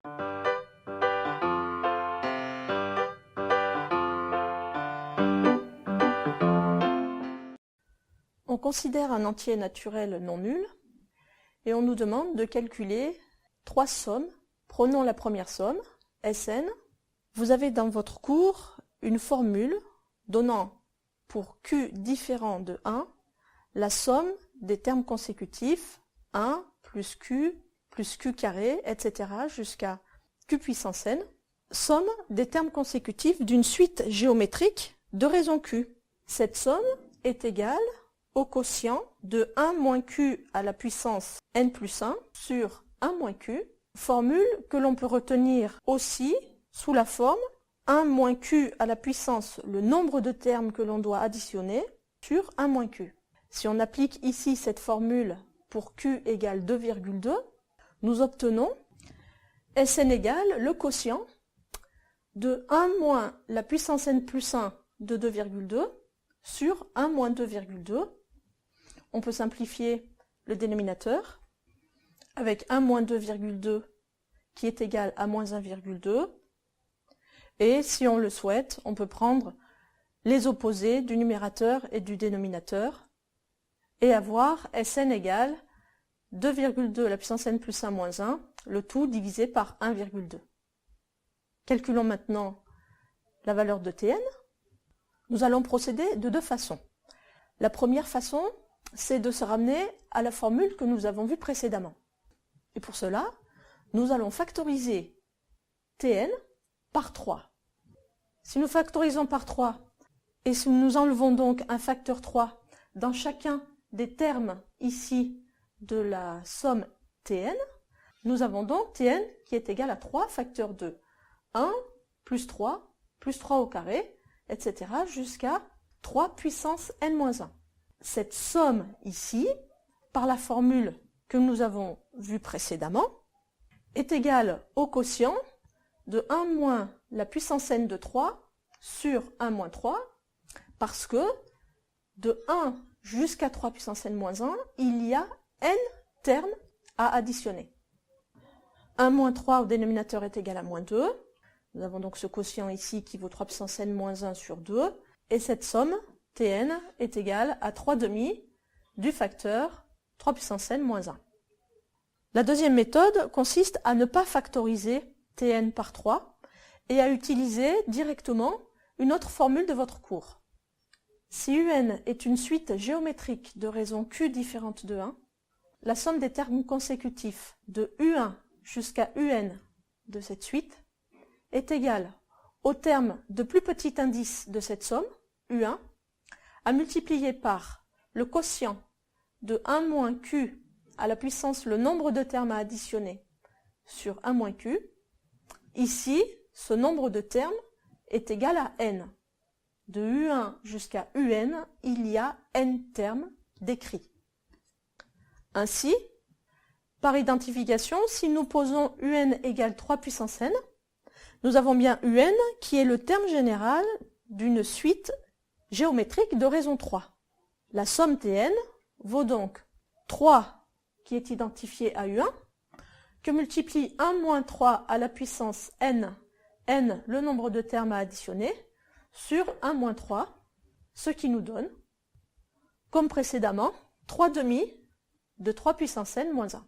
On considère un entier naturel non nul et on nous demande de calculer trois sommes. Prenons la première somme, Sn. Vous avez dans votre cours une formule donnant pour Q différent de 1 la somme des termes consécutifs 1 plus Q carré, etc. jusqu'à Q puissance n, somme des termes consécutifs d'une suite géométrique de raison Q. Cette somme est égale au quotient de 1 moins Q à la puissance n plus 1 sur 1 moins Q, formule que l'on peut retenir aussi sous la forme 1 moins Q à la puissance le nombre de termes que l'on doit additionner sur 1 moins Q. Si on applique ici cette formule pour Q égale 2,2, nous obtenons Sn égale le quotient de 1 moins la puissance n plus 1 de 2,2 sur 1 moins 2,2. On peut simplifier le dénominateur avec 1 moins 2,2 qui est égal à moins 1,2. Et si on le souhaite, on peut prendre les opposés du numérateur et du dénominateur et avoir Sn égale 2,2 à la puissance n plus 1 moins 1, le tout divisé par 1,2. Calculons maintenant la valeur de Tn. Nous allons procéder de deux façons. La première façon, c'est de se ramener à la formule que nous avons vue précédemment. Et pour cela, nous allons factoriser Tn par 3. Si nous factorisons par 3, et si nous enlevons donc un facteur 3 dans chacun des termes ici de la somme Tn, nous avons donc Tn qui est égal à 3 facteur 2. 1 plus 3 au carré, etc. jusqu'à 3 puissance n-1. Cette somme ici, par la formule que nous avons vue précédemment, est égale au quotient de 1 moins la puissance n de 3 sur 1 moins 3, parce que de 1 jusqu'à 3 puissance n-1, il y a n termes à additionner. 1 moins 3 au dénominateur est égal à moins 2. Nous avons donc ce quotient ici qui vaut 3 puissance n-1 sur 2. Et cette somme, Tn, est égale à 3 demi du facteur 3 puissance n-1. La deuxième méthode consiste à ne pas factoriser Tn par 3 et à utiliser directement une autre formule de votre cours. Si Un est une suite géométrique de raisons Q différentes de 1, la somme des termes consécutifs de U1 jusqu'à Un de cette suite est égale au terme de plus petit indice de cette somme, U1, à multiplier par le quotient de 1 moins Q à la puissance le nombre de termes à additionner sur 1 moins Q. Ici, ce nombre de termes est égal à n. De U1 jusqu'à Un, il y a n termes décrits. Ainsi, par identification, si nous posons Un égale 3 puissance n, nous avons bien Un qui est le terme général d'une suite géométrique de raison 3. La somme Tn vaut donc 3 qui est identifié à U1, que multiplie 1 moins 3 à la puissance n, n le nombre de termes à additionner, sur 1 moins 3, ce qui nous donne, comme précédemment, 3 demi de 3 puissance n moins 1.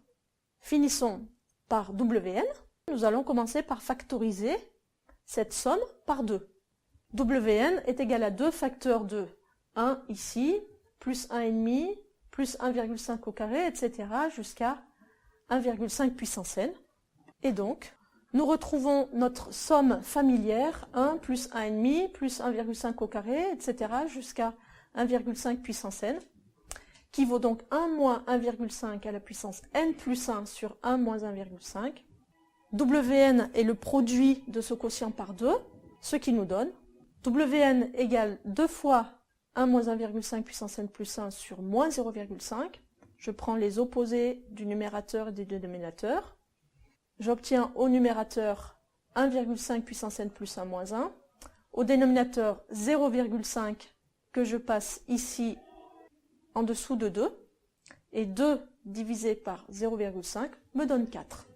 Finissons par Wn. Nous allons commencer par factoriser cette somme par 2. Wn est égal à 2 facteurs de 1 ici, plus 1,5, plus 1,5 au carré, etc. jusqu'à 1,5 puissance n. Et donc, nous retrouvons notre somme familière 1 plus 1,5 plus 1,5 au carré, etc. jusqu'à 1,5 puissance n, qui vaut donc 1 moins 1,5 à la puissance n plus 1 sur 1 moins 1,5. Wn est le produit de ce quotient par 2, ce qui nous donne Wn égale 2 fois 1 moins 1,5 puissance n plus 1 sur moins 0,5. Je prends les opposés du numérateur et du dénominateur. J'obtiens au numérateur 1,5 puissance n plus 1 moins 1. Au dénominateur 0,5 que je passe ici en dessous de 2. Et 2 divisé par 0,5 me donne 4.